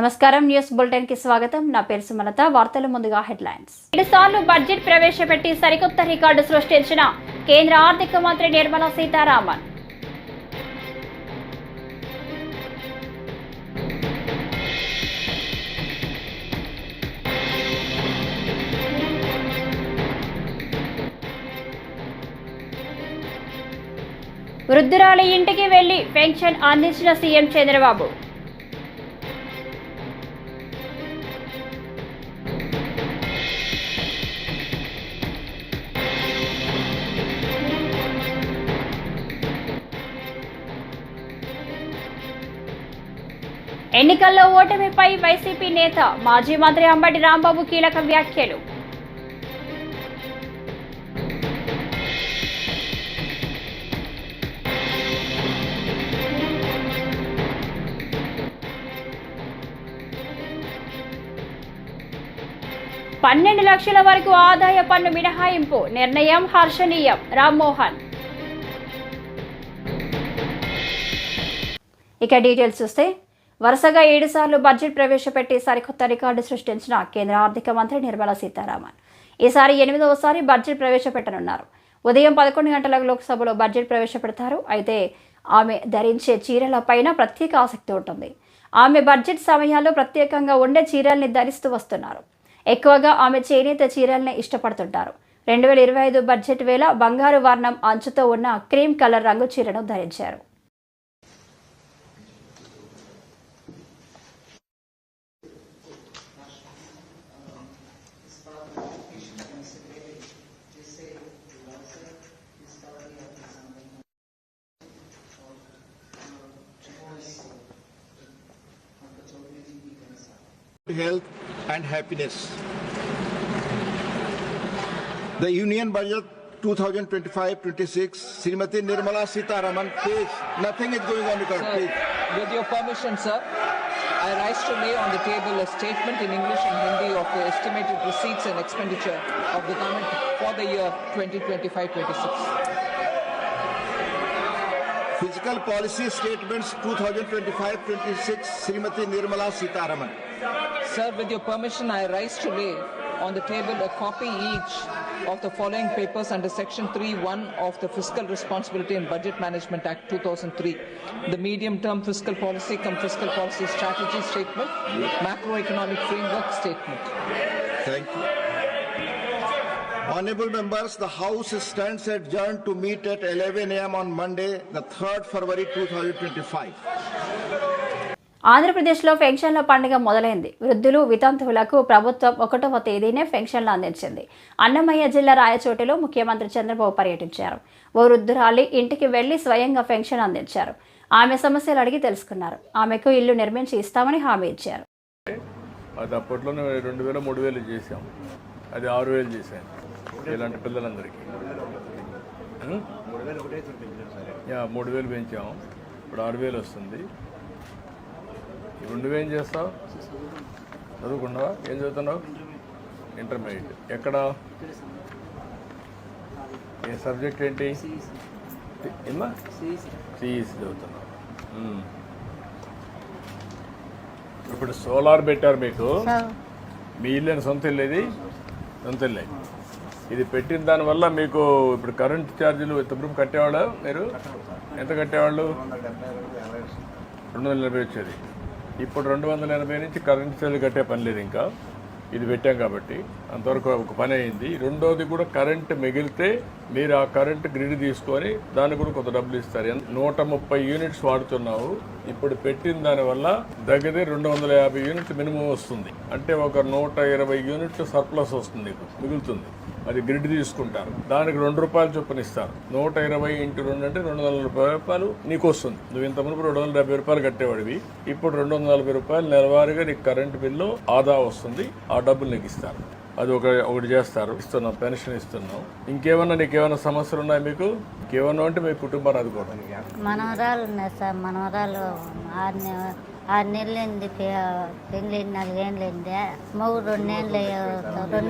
నమస్కారం news bulletin కి స్వాగతం. నా పేరు సుమలత. వార్తల ముందుగా హెడ్లైన్స్. 7 సార్లు బడ్జెట్ ప్రవేశపెట్టి సరికొత్త రికార్డు సృష్టించిన కేంద్ర ఆర్థిక మంత్రి నిర్మలా సీతారామన్. వృద్ధురాలి ఇంటికి వెళ్లి పెన్షన్ అందించిన సీఎం చంద్రబాబు. ఎన్నికల్లో ఓటమిపై వైసీపీ నేత మాజీ మంత్రి అంబటి రాంబాబు కీలక వ్యాఖ్యలు. $12 లక్షల వరకు ఆదాయ పన్ను మినహాయింపు నిర్ణయం హర్షణీయం. రామ్మోహన్. ఇక డీటెయిల్స్ చూస్తే, వరుసగా 7 సార్లు బడ్జెట్ ప్రవేశపెట్టి సరికొత్త రికార్డు సృష్టించిన కేంద్ర ఆర్థిక మంత్రి నిర్మలా సీతారామన్ ఈసారి 8వసారి బడ్జెట్ ప్రవేశపెట్టనున్నారు. ఉదయం 11 గంటలకు లోక్సభలో బడ్జెట్ ప్రవేశపెడతారు. అయితే ఆమె ధరించే చీరలపైన ప్రత్యేక ఆసక్తి ఉంటుంది. ఆమె బడ్జెట్ సమయాల్లో ప్రత్యేకంగా ఉండే చీరల్ని ధరిస్తూ వస్తున్నారు. ఎక్కువగా ఆమె చేనేత చీరల్ని ఇష్టపడుతుంటారు. 2025 బడ్జెట్ వేళ బంగారు వర్ణం అంచుతో ఉన్న క్రీమ్ కలర్ రంగు చీరను ధరించారు. Health and happiness. The Union Budget 2025-26, Srimati Nirmala Sitharaman, please. Nothing is going on record, Sir, please. with your permission, sir, I rise to lay on the table a statement in English and Hindi of the estimated receipts and expenditure of the government for the year 2025-26. Fiscal Policy Statements 2025-26, Srimati Nirmala Sitharaman. Sir, with your permission, I rise to lay on the table a copy each of the following papers under Section 3(1) of the Fiscal Responsibility and Budget Management Act 2003, the Medium-Term Fiscal Policy Fiscal Policy Strategy Statement, Macroeconomic Framework Statement. Thank you. Honorable members, the House stands adjourned to meet at 11 a.m. on Monday, the 3rd February 2025. ఆంధ్రప్రదేశ్లో పెన్షన్ల పండుగ మొదలైంది. వృద్ధులు, వితంతువులకు ప్రభుత్వం 1వ తేదీనే పెన్షన్లు అందించింది. అన్నమయ్య జిల్లా రాయచోటిలో ముఖ్యమంత్రి చంద్రబాబు పర్యటించారు. ఓ వృద్ధురాలి ఇంటికి వెళ్లి స్వయంగా పెన్షన్ అందించారు. ఆమె సమస్యలు అడిగి తెలుసుకున్నారు. ఆమెకు ఇల్లు నిర్మించి ఇస్తామని హామీ ఇచ్చారు. అది అప్పట్లోనే 2000, 3000 చేసాం. అది 6000 చేశాను ఇలాంటి పిల్లలందరికీ. 3000 పెంచాము. ఇప్పుడు 6000 వస్తుంది. నువ్వేం చేస్తావు? చదువుకున్నావా? ఏం చదువుతున్నావు? ఇంటర్మీడియట్. ఎక్కడ? ఏ సబ్జెక్ట్ ఏంటి? ఏమా? సిఈసి చదువుతున్నావు. ఇప్పుడు సోలార్ పెట్టారు మీకు. మీ ఇల్లు సొంత ఇల్లు. సొంత ఇల్లే. ఇది పెట్టిన దానివల్ల మీకు ఇప్పుడు కరెంట్ ఛార్జీలు ఎంతప్పుడు కట్టేవాళ్ళు? మీరు ఎంత కట్టేవాళ్ళు? 280 వచ్చేది. ఇప్పుడు 280 నుంచి కరెంట్ ఛార్జీలు కట్టే పని లేదు. ఇంకా ఇది పెట్టాం కాబట్టి అంతవరకు ఒక పని అయింది. రెండోది కూడా కరెంట్ మిగిలితే మీరు ఆ కరెంట్ గ్రిడ్ తీసుకొని దానికి కూడా కొంత డబ్బులు ఇస్తారు. 130 యూనిట్స్ వాడుతున్నావు. ఇప్పుడు పెట్టిన దానివల్ల దగ్గర 250 యూనిట్లు మినిమం వస్తుంది. అంటే ఒక 120 యూనిట్లు సర్ప్లస్ వస్తుంది, నీకు మిగులుతుంది. అది గ్రిడ్ తీసుకుంటారు. దానికి ₹2 చొప్పున ఇస్తారు. 120 × 2 అంటే ₹240 నీకు వస్తుంది. నువ్వు ఇంత మునుపు ₹270 కట్టేవాడివి. ఇప్పుడు ₹240 నెలవారీగా నీకు కరెంటు బిల్లు ఆదా వస్తుంది. ఆ డబ్బులు నీకు ఇస్తారు. అది ఒకటి చేస్తారు. ఇస్తున్నాం, పెన్షన్ ఇస్తున్నాం. ఇంకేమన్నా నీకేమైనా సమస్యలు ఉన్నాయి? మీకు ఇంకేమన్నా అంటే మీ కుటుంబాన్ని ఆదుకోవడం. మనవరాలు ఉన్నాయి సార్. మనవరాలు 6 నెలలైంది పెళ్ళి 4 ఏళ్ళైంది. మగ 2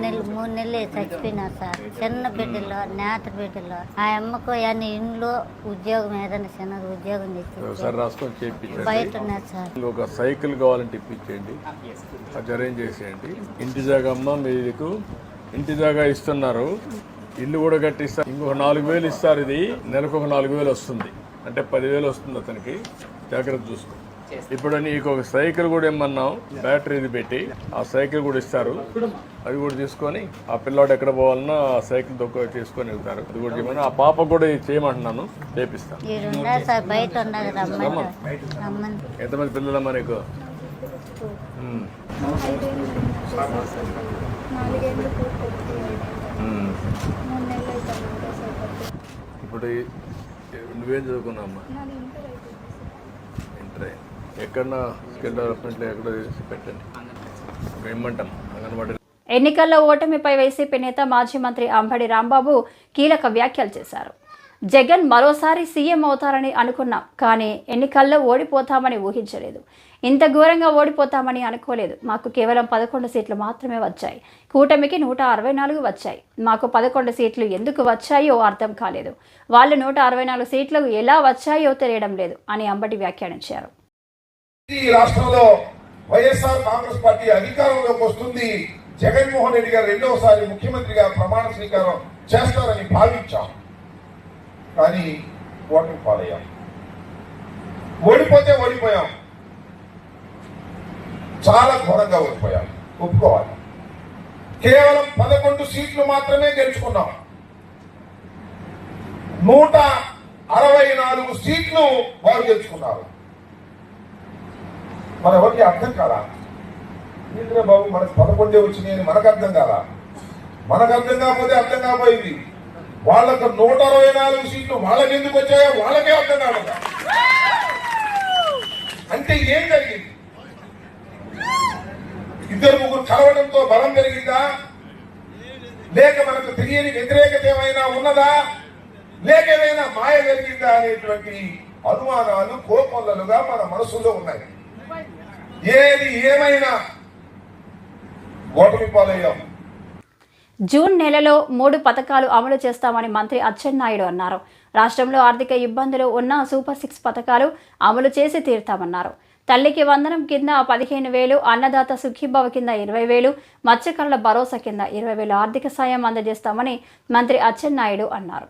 నెలలు 3 నెలలు చచ్చిపోయినారు సార్. చిన్న బిడ్డలో నేత బిడ్డలో ఆ అమ్మకు అన్ని ఇంట్లో ఉద్యోగం ఏదైనా చిన్న ఉద్యోగం చేసి బయట ఉన్నారు సార్. ఒక సైకిల్ కావాలంటే ఇప్పించేయండి, అది అరేంజ్ చేసేయండి. ఇంటి జాగా అమ్మ మీకు ఇంటి జాగా ఇస్తున్నారు, ఇల్లు కూడా కట్టిస్తారు. ఇంకొక 4,000 ఇస్తారు. ఇది నెలకు ఒక 4,000 వస్తుంది, అంటే 10,000 వస్తుంది అతనికి. జాగ్రత్త చూసుకో. ఇప్పుడు నీకు ఒక సైకిల్ కూడా ఏమన్నాం, బ్యాటరీది పెట్టి ఆ సైకిల్ కూడా ఇస్తారు. అది కూడా తీసుకొని ఆ పిల్లాడు ఎక్కడ పోవాలన్నా ఆ సైకిల్ తొక్క చేసుకొని వెళ్తారు. అది కూడా చేయమని ఆ పాప కూడా చేయమంటున్నాను, చేపిస్తాను. ఎంతమంది పిల్లలమ్మా నీకు? ఇప్పుడు నువ్వేం చదువుకున్నావమ్మా? ఇంటర్. ఎక్కడన్నా స్కిల్ డెవలప్మెంట్లో ఎక్కడ పెట్టండి, ఇమ్మంటాం అంగన్వాడీ. ఎన్నికల్లో ఓటమిపై వైసీపీ నేత మాజీ మంత్రి అంబడి రాంబాబు కీలక వ్యాఖ్యలు చేశారు. జగన్ మరోసారి సీఎం అవుతారని అనుకున్నాం, కానీ ఎన్నికల్లో ఓడిపోతామని ఊహించలేదు. ఇంత ఘోరంగా ఓడిపోతామని అనుకోలేదు. మాకు కేవలం 11 సీట్లు మాత్రమే వచ్చాయి. కూటమికి 164 వచ్చాయి. మాకు 11 సీట్లు ఎందుకు వచ్చాయో అర్థం కాలేదు. వాళ్ళు 164 సీట్లు ఎలా వచ్చాయో తెలియడం లేదు అని అంబటి వ్యాఖ్యానించారు. ఈ రాష్ట్రంలో వైఎస్ఆర్ కాంగ్రెస్ పార్టీ అధికారంలోకి వస్తుంది. జగన్మోహన్ రెడ్డి గారు రెండవసారి ముఖ్యమంత్రిగా ప్రమాణ స్వీకారం చేస్తారని భావించాం, కానీ ఓటమి పాలయ్యాం. ఓడిపోయాం, చాలా ఘోరంగా ఓడిపోయాం, ఒప్పుకోవాలి. కేవలం 11 సీట్లు మాత్రమే గెలుచుకున్నాం. 164 సీట్లు వారు గెలుచుకున్నారు. మన ఎవరికి అర్థం కాదా? ఇంద్ర బాబు మనకు 11 వచ్చినాయని మనకు అర్థం కాదా? మనకు అర్థం కాకపోతే అర్థం కాపోయింది. వాళ్ళకు 164 సీట్లు వాళ్ళకి ఎందుకు వచ్చాయో వాళ్ళకే అర్థం కాదు. అంటే ఏం జరిగింది? 2-3 కలవడంతో బలం పెరిగిందా, లేక మనకు తెలియని వ్యతిరేకత ఏమైనా ఉన్నదా, లేక ఏమైనా మాయ జరిగిందా అనేటువంటి అనుమానాలు కోకొల్లలుగా మన మనసులో ఉన్నాయి. ఏది ఏమైనా ఓటమి పాలయ్యాం. జూన్ నెలలో 3 పథకాలు అమలు చేస్తామని మంత్రి అచ్చెన్నాయుడు అన్నారు. రాష్ట్రంలో ఆర్థిక ఇబ్బందులు ఉన్న సూపర్ 6 పథకాలు అమలు చేసి తీరుతామన్నారు. తల్లికి వందనం కింద 15,000, అన్నదాత సుఖీభవ కింద 20,000, మత్స్యకారుల భరోసా కింద 20,000 ఆర్థిక సాయం అందజేస్తామని మంత్రి అచ్చెన్నాయుడు అన్నారు.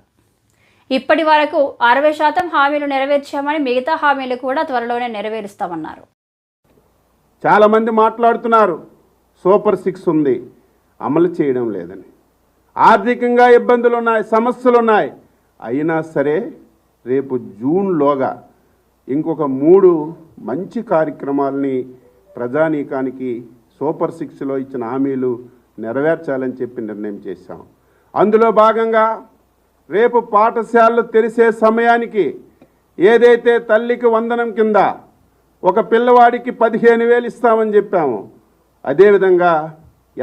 ఇప్పటి వరకు 60% హామీలు నెరవేర్చామని, మిగతా హామీలు కూడా త్వరలోనే నెరవేరుస్తామన్నారు. చాలామంది మాట్లాడుతున్నారు సూపర్ 6 ఉంది, అమలు చేయడం లేదని. ఆర్థికంగా ఇబ్బందులు ఉన్నాయి, సమస్యలు ఉన్నాయి. అయినా సరే రేపు జూన్లోగా ఇంకొక 3 మంచి కార్యక్రమాలని ప్రజానీకానికి సూపర్ 6లో ఇచ్చిన హామీలు నెరవేర్చాలని చెప్పి నిర్ణయం చేశాం. అందులో భాగంగా రేపు పాఠశాలలు తెరిసే సమయానికి ఏదైతే తల్లికి వందనం కింద ఒక పిల్లవాడికి 15,000 ఇస్తామని చెప్పాము, అదేవిధంగా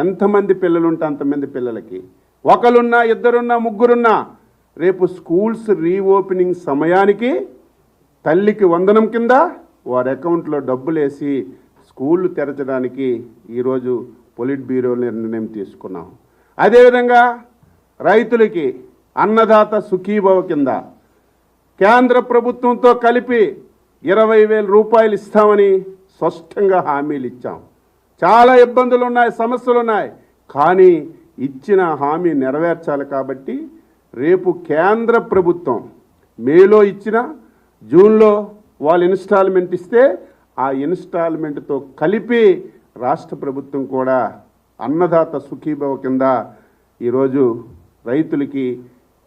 ఎంతమంది పిల్లలు ఉంటే అంతమంది పిల్లలకి, ఒకరున్నా, ఇద్దరున్నా, ముగ్గురున్నా, రేపు స్కూల్స్ రీఓపెనింగ్ సమయానికి తల్లికి వందనం కింద వారి అకౌంట్లో డబ్బులు వేసి స్కూళ్ళు తెరచడానికి ఈరోజు పొలిట్ బ్యూరో నిర్ణయం తీసుకున్నాం. అదేవిధంగా రైతులకి అన్నదాత సుఖీభవ కింద కేంద్ర ప్రభుత్వంతో కలిపి 20,000 రూపాయలు ఇస్తామని స్పష్టంగా హామీలు ఇచ్చాం. చాలా ఇబ్బందులు ఉన్నాయి, సమస్యలు ఉన్నాయి, కానీ ఇచ్చిన హామీ నెరవేర్చాలి. కాబట్టి రేపు కేంద్ర ప్రభుత్వం మేలో ఇచ్చిన, జూన్లో వాళ్ళు ఇన్స్టాల్మెంట్ ఇస్తే ఆ ఇన్స్టాల్మెంట్తో కలిపి రాష్ట్ర ప్రభుత్వం కూడా అన్నదాత సుఖీభవ కింద ఈరోజు రైతులకి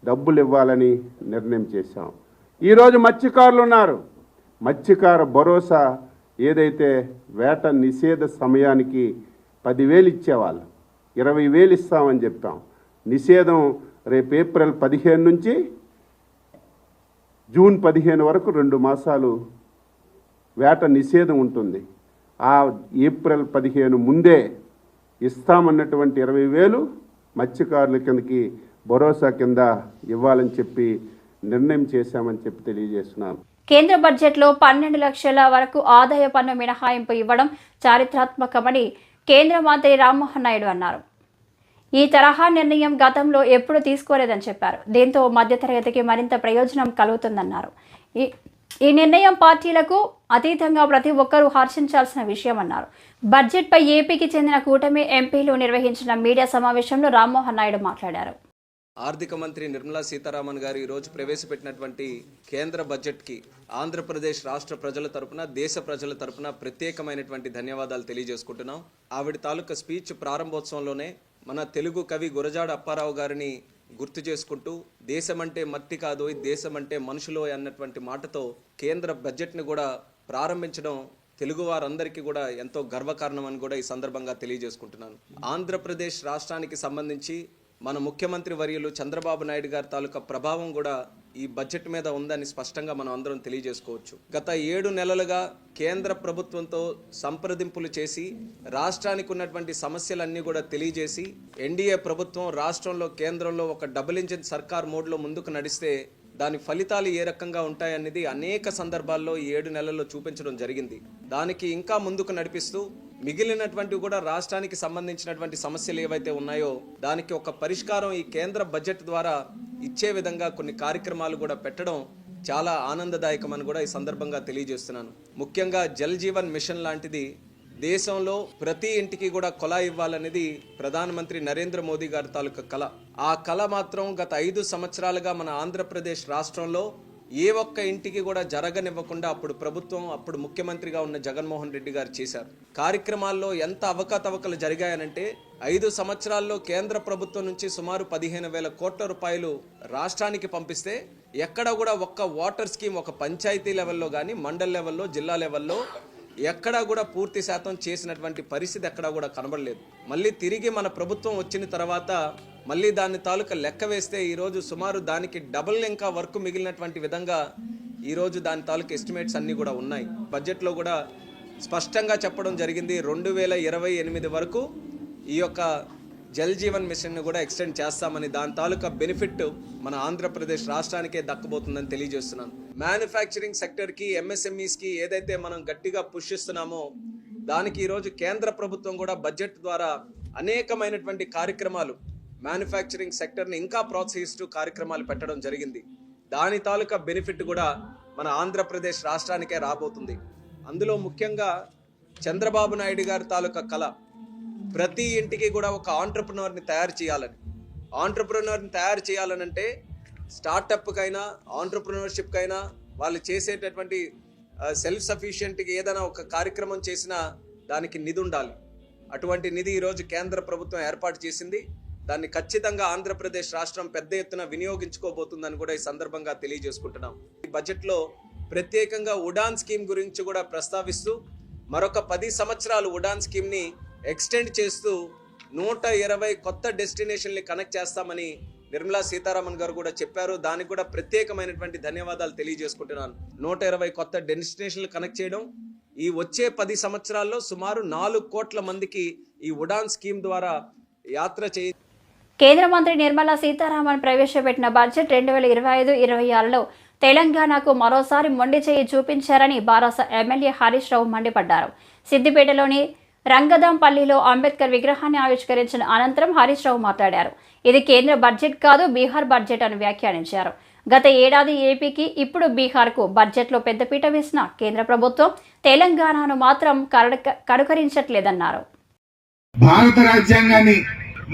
డబ్బులు ఇవ్వాలని నిర్ణయం చేశాం. ఈరోజు మత్స్యకారులు ఉన్నారు, మత్స్యకార భరోసా ఏదైతే వేట నిషేధ సమయానికి 10,000 ఇచ్చేవాళ్ళు 20,000 ఇస్తామని చెప్పాం. నిషేధం రేపు ఏప్రిల్ 15 నుంచి జూన్ 15 వరకు 2 మాసాలు వేట నిషేధం ఉంటుంది. ఆ ఏప్రిల్ 15 ముందే ఇస్తామన్నటువంటి 20,000 మత్స్యకారుల కిందకి భరోసా కింద ఇవ్వాలని చెప్పి నిర్ణయం చేశామని చెప్పి తెలియజేస్తున్నాను. కేంద్ర బడ్జెట్లో 12 లక్షల వరకు ఆదాయ పన్ను మినహాయింపు ఇవ్వడం చారిత్రాత్మకమని కేంద్ర మంత్రి రామ్మోహన్ నాయుడు అన్నారు. ఈ తరహా నిర్ణయం గతంలో ఎప్పుడూ తీసుకోలేదని చెప్పారు. దీంతో మధ్యతరగతికి మరింత ప్రయోజనం కలుగుతుందన్నారు. ఈ నిర్ణయం పార్టీలకు అతీతంగా ప్రతి ఒక్కరూ హర్షించాల్సిన విషయం అన్నారు. బడ్జెట్పై ఏపీకి చెందిన కూటమి ఎంపీలు నిర్వహించిన మీడియా సమావేశంలో రామ్మోహన్ నాయుడు మాట్లాడారు. ఆర్థిక మంత్రి నిర్మలా సీతారామన్ గారు ఈరోజు ప్రవేశపెట్టినటువంటి కేంద్ర బడ్జెట్కి ఆంధ్రప్రదేశ్ రాష్ట్ర ప్రజల తరపున, దేశ ప్రజల తరపున ప్రత్యేకమైనటువంటి ధన్యవాదాలు తెలియజేసుకుంటున్నాం. ఆవిడ తాలూకా స్పీచ్ ప్రారంభోత్సవంలోనే మన తెలుగు కవి గురజాడ అప్పారావు గారిని గుర్తు చేసుకుంటూ దేశమంటే మట్టి కాదు, దేశమంటే మనుషులో అన్నటువంటి మాటతో కేంద్ర బడ్జెట్ని కూడా ప్రారంభించడం తెలుగు వారందరికీ కూడా ఎంతో గర్వకారణం అని కూడా ఈ సందర్భంగా తెలియజేసుకుంటున్నాను. ఆంధ్రప్రదేశ్ రాష్ట్రానికి సంబంధించి మన ముఖ్యమంత్రి వర్యులు చంద్రబాబు నాయుడు గారి తాలూకా ప్రభావం కూడా ఈ బడ్జెట్ మీద ఉందని స్పష్టంగా మనం అందరం తెలియజేసుకోవచ్చు. గత 7 నెలలుగా కేంద్ర ప్రభుత్వంతో సంప్రదింపులు చేసి రాష్ట్రానికి ఉన్నటువంటి సమస్యలన్నీ కూడా తెలియజేసి ఎన్డీఏ ప్రభుత్వం రాష్ట్రంలో కేంద్రంలో ఒక డబుల్ ఇంజిన్ సర్కార్ మోడ్లో ముందుకు నడిస్తే దాని ఫలితాలు ఏ రకంగా ఉంటాయనేది అనేక సందర్భాల్లో 7 నెలల్లో చూపించడం జరిగింది. దానికి ఇంకా ముందుకు నడిపిస్తూ మిగిలినటువంటివి కూడా రాష్ట్రానికి సంబంధించినటువంటి సమస్యలు ఏవైతే ఉన్నాయో దానికి ఒక పరిష్కారం ఈ కేంద్ర బడ్జెట్ ద్వారా ఇచ్చే విధంగా కొన్ని కార్యక్రమాలు కూడా పెట్టడం చాలా ఆనందదాయకమని కూడా ఈ సందర్భంగా తెలియజేస్తున్నాను. ముఖ్యంగా జల్ జీవన్ మిషన్ లాంటిది దేశంలో ప్రతి ఇంటికి కూడా కుళాయి ఇవ్వాలనేది ప్రధానమంత్రి నరేంద్ర మోదీ గారి తాలూకా కళ. ఆ కళ మాత్రం గత 5 సంవత్సరాలుగా మన ఆంధ్రప్రదేశ్ రాష్ట్రంలో ఏ ఒక్క ఇంటికి కూడా జరగనివ్వకుండా అప్పుడు ముఖ్యమంత్రిగా ఉన్న జగన్మోహన్ రెడ్డి గారు చేశారు. కార్యక్రమాల్లో ఎంత అవకతవకలు జరిగాయనంటే 5 సంవత్సరాల్లో కేంద్ర ప్రభుత్వం నుంచి సుమారు 15,000 కోట్ల రూపాయలు రాష్ట్రానికి పంపిస్తే ఎక్కడ కూడా ఒక్క వాటర్ స్కీమ్ ఒక పంచాయతీ లెవెల్లో కానీ మండల్ లెవెల్లో జిల్లా లెవెల్లో ఎక్కడా కూడా పూర్తి శాతం చేసినటువంటి పరిస్థితి ఎక్కడా కూడా కనబడలేదు. మళ్ళీ తిరిగి మన ప్రభుత్వం వచ్చిన తర్వాత మళ్ళీ దాన్ని తాలూకా లెక్క వేస్తే ఈరోజు సుమారు దానికి డబుల్ ఇంకా వర్క్ మిగిలినటువంటి విధంగా ఈరోజు దాని తాలూకా ఎస్టిమేట్స్ అన్నీ కూడా ఉన్నాయి. బడ్జెట్లో కూడా స్పష్టంగా చెప్పడం జరిగింది 2028 వరకు ఈ యొక్క జల్ జీవన్ మిషన్ను కూడా ఎక్స్టెండ్ చేస్తామని, దాని తాలూకా బెనిఫిట్ మన ఆంధ్రప్రదేశ్ రాష్ట్రానికే దక్కబోతుందని తెలియజేస్తున్నాను. మ్యానుఫ్యాక్చరింగ్ సెక్టర్కి, ఎంఎస్ఎంఈస్కి ఏదైతే మనం గట్టిగా పుష్ ఇస్తున్నామో దానికి ఈరోజు కేంద్ర ప్రభుత్వం కూడా బడ్జెట్ ద్వారా అనేకమైనటువంటి కార్యక్రమాలు మ్యానుఫ్యాక్చరింగ్ సెక్టర్ని ఇంకా ప్రోత్సహిస్తూ కార్యక్రమాలు పెట్టడం జరిగింది. దాని తాలూకా బెనిఫిట్ కూడా మన ఆంధ్రప్రదేశ్ రాష్ట్రానికే రాబోతుంది. అందులో ముఖ్యంగా చంద్రబాబు నాయుడు గారి తాలూకా కళ ప్రతి ఇంటికి కూడా ఒక ఆంట్రప్రెన్యూర్ని తయారు చేయాలని. ఆంట్రప్రెన్యూర్ని తయారు చేయాలనంటే స్టార్టప్కైనా ఆంట్రప్రెన్యూర్షిప్కైనా వాళ్ళు చేసేటటువంటి సెల్ఫ్ సఫిషియెంట్కి ఏదైనా ఒక కార్యక్రమం చేసినా దానికి నిధి ఉండాలి. అటువంటి నిధి ఈరోజు కేంద్ర ప్రభుత్వం ఏర్పాటు చేసింది. దాన్ని ఖచ్చితంగా ఆంధ్రప్రదేశ్ రాష్ట్రం పెద్ద ఎత్తున వినియోగించుకోబోతుందని కూడా ఈ సందర్భంగా తెలియజేసుకుంటున్నాం. ఈ బడ్జెట్లో ప్రత్యేకంగా ఉడాన్ స్కీమ్ గురించి కూడా ప్రస్తావిస్తూ మరొక 10 సంవత్సరాలు ఉడాన్ స్కీమ్ని ఎక్స్టెండ్ చేస్తూ 120 కొత్త డెస్టినేషన్ని కనెక్ట్ చేస్తామని నిర్మలా సీతారామన్ గారు కూడా చెప్పారు. దానికి కూడా ప్రత్యేకమైనటువంటి ధన్యవాదాలు తెలియజేసుకుంటున్నాను. 120 కొత్త డెస్టినేషన్లు కనెక్ట్ చేయడం, ఈ వచ్చే 10 సంవత్సరాల్లో సుమారు 4 కోట్ల మందికి ఈ ఉడాన్ స్కీమ్ ద్వారా యాత్ర చేయ. కేంద్ర మంత్రి నిర్మలా సీతారామన్ ప్రవేశపెట్టిన బడ్జెట్ 2025-26లో తెలంగాణకు మరోసారి మొండి చేయి చూపించారని బారాస ఎమ్మెల్యే హరీష్ రావు మండిపడ్డారు. సిద్దిపేటలోని రంగదంపల్లిలో అంబేద్కర్ విగ్రహాన్ని ఆవిష్కరించిన అనంతరం హరీష్ రావు మాట్లాడారు. ఇది కేంద్ర బడ్జెట్ కాదు, బీహార్ బడ్జెట్ అని వ్యాఖ్యానించారు. గత ఏడాది ఏపీకి, ఇప్పుడు బీహార్కు బడ్జెట్లో పెద్దపీట వేసిన కేంద్ర ప్రభుత్వం తెలంగాణను మాత్రం కడుకరించట్లేదన్నారు. భారత రాజ్యాంగాన్ని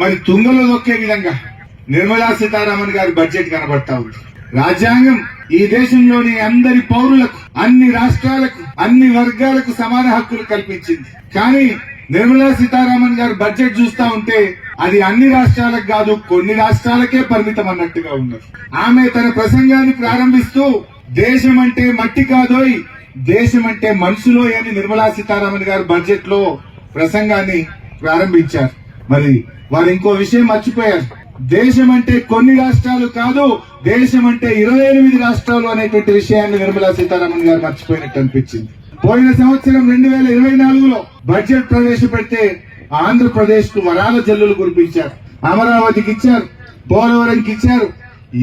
మరి తుంగలో నొక్కే విధంగా నిర్మలా సీతారామన్ గారి బడ్జెట్ కనబడతా ఉంది. రాజ్యాంగం ఈ దేశంలోని అందరి పౌరులకు, అన్ని రాష్ట్రాలకు, అన్ని వర్గాలకు సమాన హక్కులు కల్పించింది. కానీ నిర్మలా సీతారామన్ గారు బడ్జెట్ చూస్తా ఉంటే అది అన్ని రాష్ట్రాలకు కాదు, కొన్ని రాష్ట్రాలకే పరిమితం అన్నట్టుగా ఉన్నారు. ఆమె తన ప్రసంగాన్ని ప్రారంభిస్తూ దేశం అంటే మట్టి కాదోయ్, దేశం అంటే మనుషులోయ్ అని నిర్మలా సీతారామన్ గారు బడ్జెట్ లో ప్రసంగాన్ని ప్రారంభించారు. మరి వారు ఇంకో విషయం మర్చిపోయారు. దేశం అంటే కొన్ని రాష్ట్రాలు కాదు, దేశం అంటే 28 రాష్ట్రాలు అనేటువంటి విషయాన్ని నిర్మలా సీతారామన్ గారు మర్చిపోయినట్టు అనిపించింది. పోయిన సంవత్సరం 2024లో బడ్జెట్ ప్రవేశపెడితే ఆంధ్రప్రదేశ్ కు వరాల జల్లులు కురిపించారు. అమరావతికి ఇచ్చారు, పోలవరంకి ఇచ్చారు.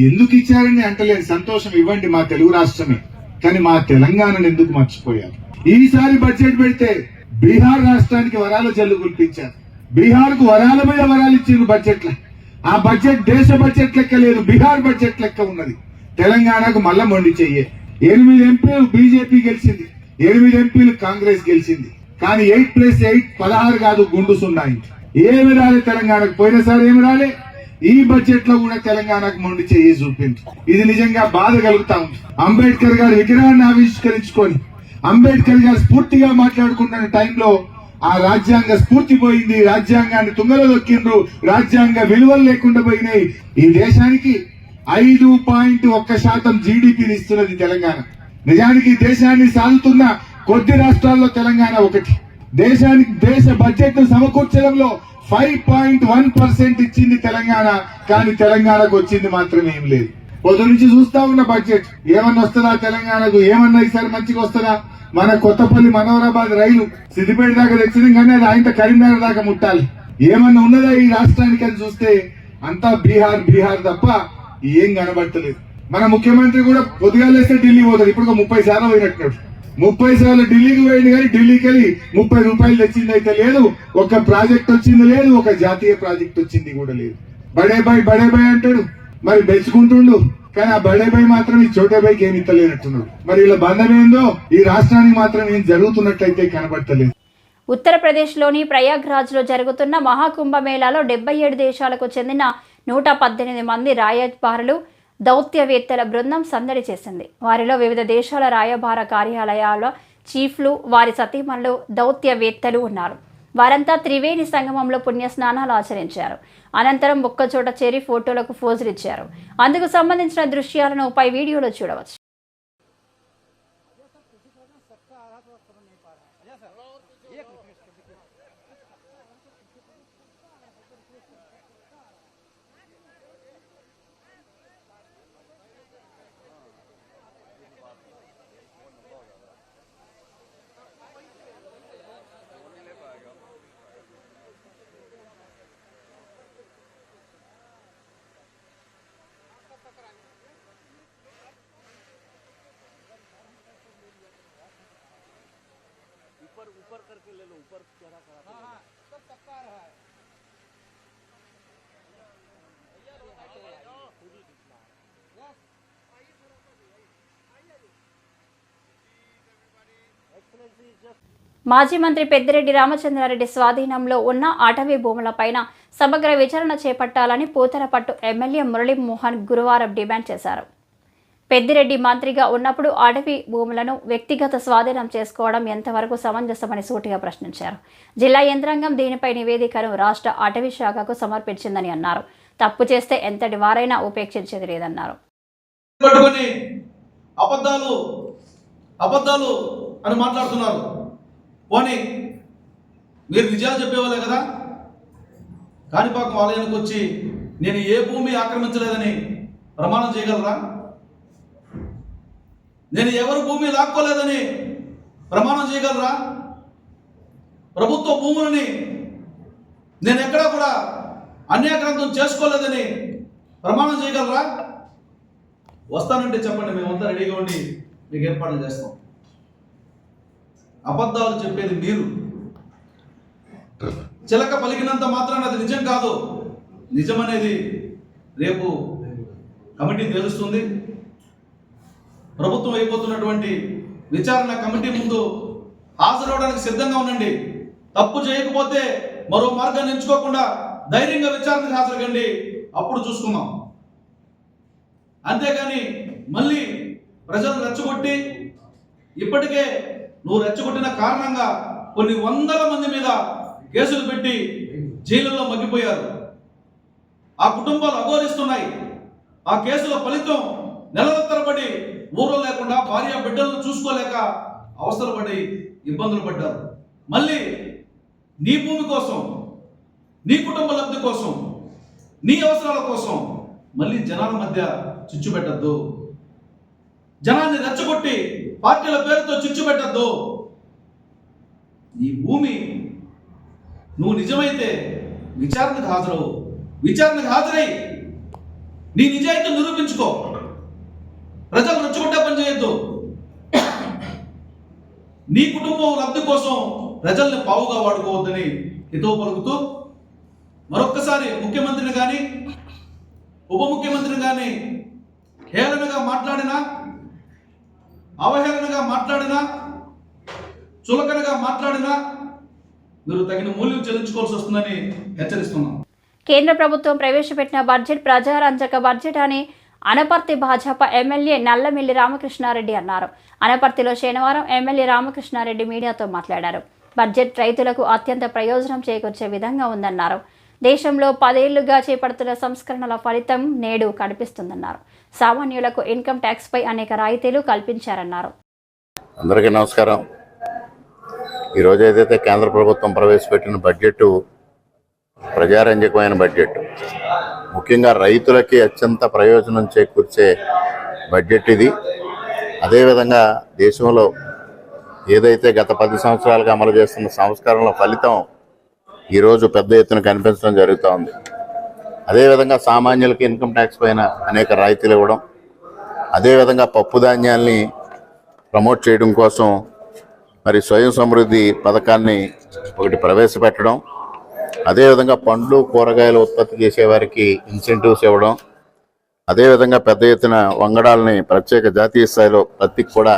ఎందుకు ఇచ్చారని అంటలేని సంతోషం ఇవ్వండి, మా తెలుగు రాష్ట్రమే. కానీ మా తెలంగాణను ఎందుకు మర్చిపోయారు? ఈసారి బడ్జెట్ పెడితే బీహార్ రాష్ట్రానికి వరాల జల్లు కురిపించారు. బీహార్ కు వరాల మీద వరాలు ఇచ్చారు బడ్జెట్. ఆ బడ్జెట్ దేశ బడ్జెట్ లెక్క లేదు, బీహార్ బడ్జెట్ లెక్క ఉన్నది. తెలంగాణకు మళ్ళా మొండి చెయ్యే. 8 ఎంపీలు బీజేపీ గెలిచింది, 8 ఎంపీలు కాంగ్రెస్ గెలిచింది. కానీ 8+8 16 కాదు, గుండు సున్నాయి. ఏమి రాలే తెలంగాణకు. పోయినసారి ఏమి రాలే. ఈ బడ్జెట్ లో కూడా తెలంగాణకు మొండి చెయ్యి చూపింది. ఇది నిజంగా బాధ కలుగుతా ఉంది. అంబేద్కర్ గారి విగ్రహాన్ని ఆవిష్కరించుకొని అంబేద్కర్ గారు స్ఫూర్తిగా మాట్లాడుకుంటున్న టైంలో ఆ రాజ్యాంగ స్ఫూర్తి పోయింది. రాజ్యాంగాన్ని తుంగలో దొక్కిండ్రు. రాజ్యాంగ విలువలు లేకుండా పోయినాయి. ఈ దేశానికి 5.1% జీడిపిని ఇస్తున్నది తెలంగాణ. నిజానికి దేశాన్ని సాగుతున్న కొద్ది రాష్ట్రాల్లో తెలంగాణ ఒకటి. దేశ బడ్జెట్ ను సమకూర్చడంలో 5.1% ఇచ్చింది తెలంగాణ. కానీ తెలంగాణకు వచ్చింది మాత్రం ఏం లేదు. పొద్దు నుంచి చూస్తా ఉన్న బడ్జెట్ ఏమన్నా వస్తుందా తెలంగాణకు? ఏమన్నా ఈసారి మంచిగా వస్తుందా? మన కొత్తపల్లి మనోహరాబాద్ రైలు సిద్దిపేట దాకా తెచ్చింది, కానీ అది ఆయన కరీంనగర్ దాకా ముట్టాలి. ఏమన్నా ఉన్నదా ఈ రాష్ట్రానికి అని చూస్తే అంతా బీహార్ తప్ప ఏం కనబడతలేదు. మన ముఖ్యమంత్రి కూడా పొద్దుగాలేస్తే ఢిల్లీ పోతాడు. ఇప్పుడు 30 సార్లు పోయినట్టున్నాడు. 30 సార్లు ఢిల్లీకి పోయింది, కానీ ఢిల్లీకి వెళ్ళి 30 రూపాయలు తెచ్చింది అయితే లేదు. ఒక ప్రాజెక్ట్ వచ్చింది లేదు, ఒక జాతీయ ప్రాజెక్ట్ వచ్చింది కూడా లేదు. బడే బాయ్ అంటాడు, మరి బెచ్చుకుంటుండు. కానీ ఆ బడే బాయ్ మాత్రం ఈ చోటే బాయ్కి ఏమి ఇస్తలేనట్టున్నాడు. మరి ఇలా బంధం ఏందో ఈ రాష్ట్రానికి మాత్రం ఏం జరుగుతున్నట్లయితే కనబడతలేదు. ఉత్తరప్రదేశ్లోని ప్రయాగ్రాజ్లో జరుగుతున్న మహాకుంభమేళాలో 77 దేశాలకు చెందిన 118 మంది రాయబారులు దౌత్యవేత్తల బృందం సందడి చేసింది. వారిలో వివిధ దేశాల రాయబార కార్యాలయాల చీఫ్లు, వారి సతీమణులు, దౌత్యవేత్తలు ఉన్నారు. వారంతా త్రివేణి సంగమంలో పుణ్యస్నానాలు ఆచరించారు. అనంతరం ఒక్కచోట చేరి ఫోటోలకు పోజులు ఇచ్చారు. అందుకు సంబంధించిన దృశ్యాలను పై వీడియోలో చూడవచ్చు. ऊपर करके ले लो, ऊपर चढ़ा करा। हाँ सब टपका रहा है। మాజీ మంత్రి పెద్దిరెడ్డి రామచంద్రారెడ్డి స్వాధీనంలో ఉన్న అటవీ భూములపైన సమగ్ర విచారణ చేపట్టాలని పూతలపట్టు ఎమ్మెల్యే మురళీమోహన్ గురువారం డిమాండ్ చేశారు. పెద్దిరెడ్డి మంత్రిగా ఉన్నప్పుడు అటవీ భూములను వ్యక్తిగత స్వాధీనం చేసుకోవడం ఎంతవరకు సమంజసమని సూటిగా ప్రశ్నించారు. జిల్లా యంత్రాంగం దీనిపై నివేదికను రాష్ట్ర అటవీ శాఖకు సమర్పించిందని అన్నారు. తప్పు చేస్తే ఎంతటి వారైనా ఉపేక్షించేది లేదన్నారు. అబద్ధాలు అని మాట్లాడుతున్నారు. పోనీ మీరు నిజాలు చెప్పేవాళ్ళే కదా. కాణిపాకం ఆలయానికి వచ్చి నేను ఏ భూమి ఆక్రమించలేదని ప్రమాణం చేయగలరా? నేను ఎవరు భూమి లాక్కోలేదని ప్రమాణం చేయగలరా? ప్రభుత్వ భూములని నేను ఎక్కడా కూడా అన్యాక్రాంతం చేసుకోలేదని ప్రమాణం చేయగలరా? వస్తానంటే చెప్పండి, మేమంతా రెడీగా ఉండి మీకు ఏర్పాట్లు చేస్తాం. అబద్ధాలు చెప్పేది మీరు. చిలక పలికినంత మాత్రాన అది నిజం కాదు. నిజమనేది రేపు కమిటీ తెలుస్తుంది. ప్రభుత్వం అయిపోతున్నటువంటి విచారణ కమిటీ ముందు హాజరవడానికి సిద్ధంగా ఉండండి. తప్పు చేయకపోతే మరో మార్గాన్ని ఎంచుకోకుండా ధైర్యంగా విచారణకు హాజరుకండి, అప్పుడు చూసుకుందాం. అంతేగాని మళ్ళీ ప్రజలు రెచ్చగొట్టి, ఇప్పటికే నువ్వు రెచ్చగొట్టిన కారణంగా కొన్ని వందల మంది మీద కేసులు పెట్టి జైలులో మగ్గిపోయారు. ఆ కుటుంబాలు అఘోరిస్తున్నాయి. ఆ కేసుల ఫలితం నెలల తరబడి ఊరు లేకుండా భార్య బిడ్డలను చూసుకోలేక అవసరం పడి ఇబ్బందులు పడ్డారు. మళ్ళీ నీ భూమి కోసం, నీ కుటుంబ లబ్ధి కోసం, నీ అవసరాల కోసం మళ్ళీ జనాల మధ్య చిచ్చు పెట్టద్దు. జనాన్ని రెచ్చగొట్టి పార్టీల పేరుతో చిచ్చు పెట్టద్దు. నీ భూమి నువ్వు నిజమైతే విచారణకు హాజరవు. విచారణకు హాజరై నీ నిజాయితీ నిరూపించుకో. ప్రజలు రెచ్చగొట్టే పని చేయొద్దు. నీ కుటుంబం లబ్ధి కోసం ప్రజల్ని పావుగా వాడుకోవద్దని హితవు పలుకుతూ మరొక్కసారి ముఖ్యమంత్రిని కానీ ఉప ముఖ్యమంత్రిని కానీ హేళనగా మాట్లాడినా, అవహేళనగా మాట్లాడినా, చులకనగా మాట్లాడినా మీరు తగిన మూల్యం చెల్లించుకోవాల్సి వస్తుందని హెచ్చరిస్తున్నాం. కేంద్ర ప్రభుత్వం ప్రవేశపెట్టిన బడ్జెట్ ప్రజారంజక బడ్జెట్ అని అనపర్తి భాజపా ఎమ్మెల్యే నల్లమిల్లి రామకృష్ణారెడ్డి అన్నారు. అనపర్తిలో శనివారం ఎమ్మెల్యే రామకృష్ణారెడ్డి మీడియాతో మాట్లాడారు. బడ్జెట్ రైతులకు అత్యంత ప్రయోజనం చేకూర్చే విధంగా ఉందన్నారు. దేశంలో 10 ఏళ్లుగా చేపడుతున్న సంస్కరణల ఫలితం నేడు కనిపిస్తుందన్నారు. సామాన్యులకు ఇన్కమ్ ట్యాక్స్ పై అనేక రాయితీలు కల్పించారన్నారు. అందరికీ నమస్కారం. ఈరోజు ఏదైతే కేంద్ర ప్రభుత్వం ప్రవేశపెట్టిన బడ్జెట్ ప్రజారంజకమైన బడ్జెట్, ముఖ్యంగా రైతులకి అత్యంత ప్రయోజనం చేకూర్చే బడ్జెట్ ఇది. అదేవిధంగా దేశంలో ఏదైతే గత 10 సంవత్సరాలుగా అమలు చేస్తున్న సంస్కరణల ఫలితం ఈరోజు పెద్ద ఎత్తున కనిపించడం జరుగుతూ ఉంది. అదేవిధంగా సామాన్యులకి ఇన్కమ్ ట్యాక్స్ పైన అనేక రాయితీలు ఇవ్వడం, అదేవిధంగా పప్పు ధాన్యాల్ని ప్రమోట్ చేయడం కోసం మరి స్వయం సమృద్ధి పథకాన్ని ఒకటి ప్రవేశపెట్టడం, అదేవిధంగా పండ్లు కూరగాయలు ఉత్పత్తి చేసేవారికి ఇన్సెంటివ్స్ ఇవ్వడం, అదేవిధంగా పెద్ద ఎత్తున వంగడాలని ప్రత్యేక జాతీయ స్థాయిలో ప్రతికి కూడా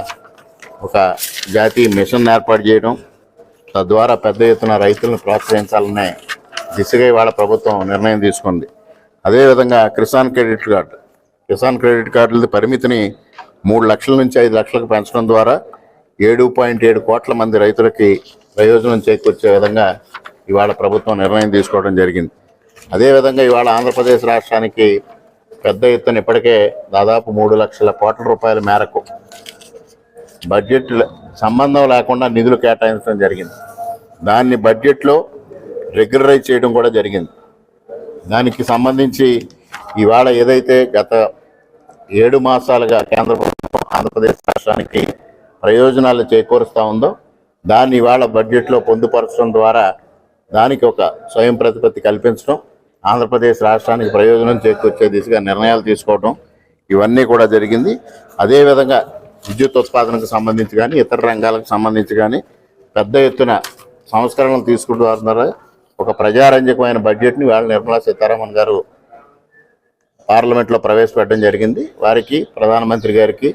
ఒక జాతీయ మిషన్ ఏర్పాటు చేయడం, తద్వారా పెద్ద ఎత్తున రైతులను ప్రోత్సహించాలనే దిశగా ఇవాళ ప్రభుత్వం నిర్ణయం తీసుకుంది. అదేవిధంగా కిసాన్ క్రెడిట్ కార్డుల పరిమితిని 3 లక్షల నుంచి 5 లక్షలకు పెంచడం ద్వారా 7.7 కోట్ల మంది రైతులకి ప్రయోజనం చేకూర్చే విధంగా ఇవాళ ప్రభుత్వం నిర్ణయం తీసుకోవడం జరిగింది. అదేవిధంగా ఇవాళ ఆంధ్రప్రదేశ్ రాష్ట్రానికి పెద్ద ఎత్తున ఇప్పటికే దాదాపు 3 లక్షల కోట్ల రూపాయల మేరకు బడ్జెట్ సంబంధం లేకుండా నిధులు కేటాయించడం జరిగింది. దాన్ని బడ్జెట్లో రెగ్యులరైజ్ చేయడం కూడా జరిగింది. దానికి సంబంధించి ఇవాళ ఏదైతే గత 7 మాసాలుగా కేంద్ర ప్రభుత్వం ఆంధ్రప్రదేశ్ రాష్ట్రానికి ప్రయోజనాలు చేకూరుస్తూ ఉందో దాన్ని ఇవాళ బడ్జెట్లో పొందుపరచడం ద్వారా దానికి ఒక స్వయం ప్రతిపత్తి కల్పించడం, ఆంధ్రప్రదేశ్ రాష్ట్రానికి ప్రయోజనం చేకూర్చే దిశగా నిర్ణయాలు తీసుకోవడం ఇవన్నీ కూడా జరిగింది. అదేవిధంగా విద్యుత్ ఉత్పాదనకు సంబంధించి కానీ ఇతర రంగాలకు సంబంధించి కానీ పెద్ద ఎత్తున సంస్కరణలు తీసుకుంటున్న ద్వారా ఒక ప్రజారంజకమైన బడ్జెట్ని వాళ్ళ నిర్మలా సీతారామన్ గారు పార్లమెంట్లో ప్రవేశపెట్టడం జరిగింది. వారికి ప్రధానమంత్రి గారికి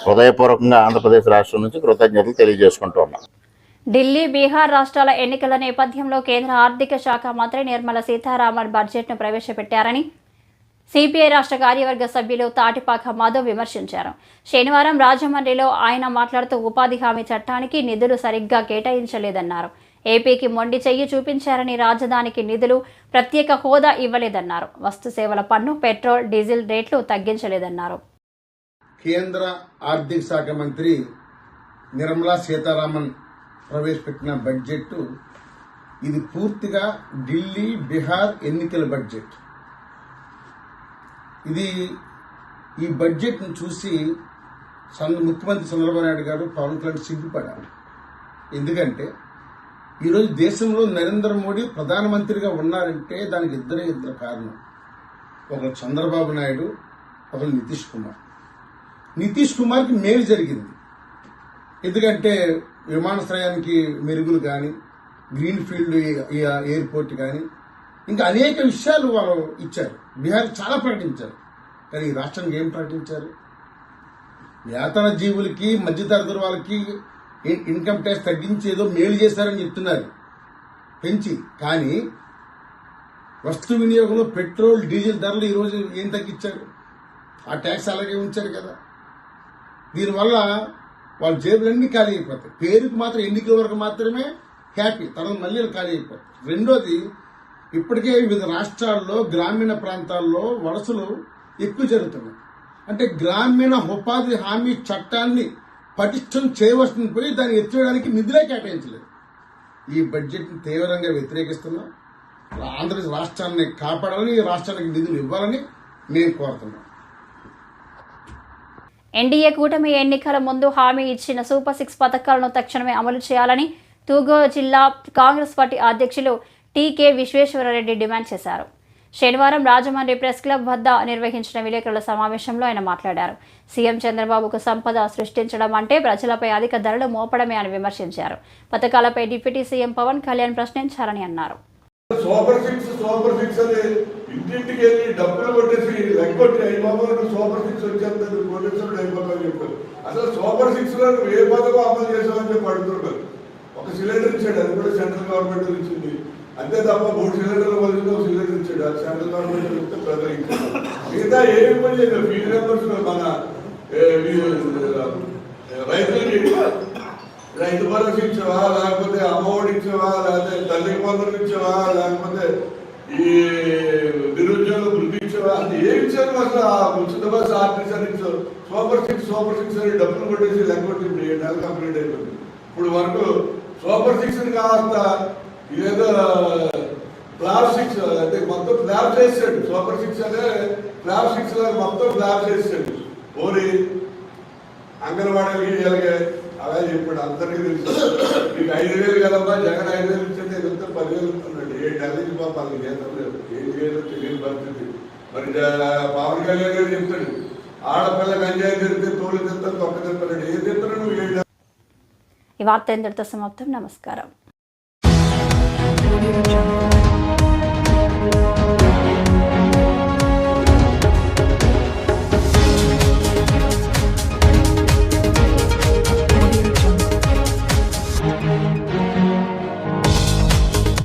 హృదయపూర్వకంగా ఆంధ్రప్రదేశ్ రాష్ట్రం నుంచి కృతజ్ఞతలు తెలియజేసుకుంటూ ఉన్నాం. ఢిల్లీ, బీహార్ రాష్ట్రాల ఎన్నికల నేపథ్యంలో కేంద్ర ఆర్థిక శాఖ మంత్రి నిర్మలా సీతారామన్ బడ్జెట్ను ప్రవేశపెట్టారని సిపిఐ రాష్ట్ర కార్యవర్గ సభ్యులు తాటిపాక మాధవ్ విమర్శించారు. శనివారం రాజమండ్రిలో ఆయన మాట్లాడుతూ ఉపాధి హామీ చట్టానికి నిధులు సరిగ్గా కేటాయించలేదన్నారు. ఏపీకి మొండి చెయ్యి చూపించారని, రాజధానికి నిధులు, ప్రత్యేక హోదా ఇవ్వలేదన్నారు. వస్తు సేవల పన్ను, పెట్రోల్, డీజిల్ రేట్లు తగ్గించలేదన్నారు. కేంద్ర ఆర్థిక శాఖ మంత్రి నిర్మలా సీతారామన్ ప్రవేశపెట్టిన బడ్జెట్ ఇది పూర్తిగా ఢిల్లీ, బీహార్ ఎన్నికల బడ్జెట్. ఈ బడ్జెట్ను చూసి ముఖ్యమంత్రి చంద్రబాబు నాయుడు గారు పవన్ కళ్యాణ్ సిగ్గుపడారు. ఎందుకంటే ఈరోజు దేశంలో నరేంద్ర మోడీ ప్రధానమంత్రిగా ఉన్నారంటే దానికి ఇద్దరు కారణం. ఒకరు చంద్రబాబు నాయుడు, ఒకరు నితీష్ కుమార్. నితీష్ కుమార్కి మేలు జరిగింది. ఎందుకంటే విమానాశ్రయానికి మెరుగులు కానీ, గ్రీన్ ఫీల్డ్ ఎయిర్పోర్ట్ కానీ, ఇంకా అనేక విషయాలు వాళ్ళు ఇచ్చారు. బీహార్ చాలా ప్రకటించారు. కానీ ఈ రాష్ట్రానికి ఏం ప్రకటించారు? వేతన జీవులకి, మధ్యతరగతి వాళ్ళకి ఇన్కమ్ ట్యాక్స్ తగ్గించి ఏదో మేలు చేశారని చెప్తున్నారు పెంచి. కానీ వస్తు వినియోగంలో పెట్రోల్, డీజిల్ ధరలు ఈరోజు ఏం తగ్గించారు? ఆ ట్యాక్స్ అలాగే ఉంచారు కదా. దీనివల్ల వాళ్ళ జేబులన్నీ ఖాళీ అయిపోతాయి. పేరుకు మాత్రం ఎన్నికల వరకు మాత్రమే హ్యాపీ, తర్వాత మళ్ళీ ఖాళీ అయిపోతాయి. రెండోది, ఇప్పటికే వివిధ రాష్ట్రాల్లో గ్రామీణ ప్రాంతాల్లో వలసలు ఎక్కువ జరుగుతున్నాయి. అంటే గ్రామీణ ఉపాధి హామీ చట్టాన్ని పటిష్టం చేయవలసింది పోయి దాన్ని ఎత్తివేయడానికి నిధులే కేటాయించలేదు. ఈ బడ్జెట్ని తీవ్రంగా వ్యతిరేకిస్తున్నాం. ఆంధ్రప్రదేశ్ రాష్ట్రాన్ని కాపాడాలని, రాష్ట్రానికి నిధులు ఇవ్వాలని మేము కోరుతున్నాం. ఎన్డీఏ కూటమి ఎన్నికల ముందు హామీ ఇచ్చిన సూపర్ 6 పథకాలను తక్షణమే అమలు చేయాలని తూర్పు జిల్లా కాంగ్రెస్ పార్టీ అధ్యక్షులు టీకే విశ్వేశ్వరరెడ్డి డిమాండ్ చేశారు. శనివారం రాజమండ్రి ప్రెస్ క్లబ్ వద్ద నిర్వహించిన విలేకరుల సమావేశంలో ఆయన మాట్లాడారు. సీఎం చంద్రబాబుకు సంపద సృష్టించడం అంటే ప్రజలపై అధిక ధరలు మోపడమే అని విమర్శించారు. పథకాలపై డిప్యూటీ సీఎం పవన్ కళ్యాణ్ ప్రశ్నించారని అన్నారు. సూపర్ సిక్స్ అని ఇంటింటికి వెళ్ళి డబ్బులు కొట్టేసి లెక్కొట్టి అయిపోయి సూపర్ సిక్స్ వచ్చేందుకు కోటేశ్వరుడు అయిపోతామని చెప్పారు. అసలు సూపర్ సిక్స్ లో ఏ పథకం అమలు చేసామని చెప్పి అడుగుతున్నారు. ఒక సిలిండర్ ఇచ్చాడు, అది కూడా సెంట్రల్ గవర్నమెంట్ ఇచ్చింది. అంతే తప్ప 3 సిలిండర్లు వదిలితే ఒక సిలిండర్ ఇచ్చాడు, అది సెంట్రల్ గవర్నమెంట్ ఇస్తే ప్రజలు ఇచ్చాడు. మిగతా ఏమి పని చేయలేదు. ఫీజు మెంబర్స్ మన రైతులకి రైతు భరోసా ఇచ్చావా, లేకపోతే అమ్మఒడి ఇచ్చావా, లేకపోతే తల్లికి వందలు ఇచ్చావా, లేకపోతే ఈ నిరుద్యోగ వృద్ధి ఇచ్చావా, అది ఏమి ఇచ్చారు? అసలు ఉచిత బస్సు ఆర్టీసీ అని ఇచ్చారు. సూపర్ సిక్స్ అని డబ్బులు కొట్టేసి లెక్కొట్టి 7 నెలలు కంప్లీట్ అయిపోయింది. ఇప్పుడు వరకు సూపర్ సిక్స్ కాస్త ఇదేదో ఫ్లాప్ సిక్స్ అంటే మొత్తం ఫ్లాప్ చేసాడు. సూపర్ సిక్స్ అనే ఫ్లాప్ సిక్స్ మొత్తం ఫ్లాప్ చేసాడు. ఓరి అంగన్వాడీలకి వీళ్ళకి అలా చెప్పాడు. అందరికీ తెలుసు. మీకు 5,000 కదమ్మా, జగన్ 5,000 ఇచ్చింది, ఇదంతా 10,000 ఇస్తున్నాడు. 7 నెలల నుంచి పాపాలి చేతం లేదు, ఏం చేయాలో తెలియని పరిస్థితి. మరి పవన్ కళ్యాణ్ గారు చెప్తాడు, ఆడపిల్లకి అన్యాయం జరిగితే తోలు తింటాను, తొక్క తింటాడు. ఏం తింటాడు నువ్వు? 7 ఈ వార్త ఇంతటితో సమాప్తం. నమస్కారం.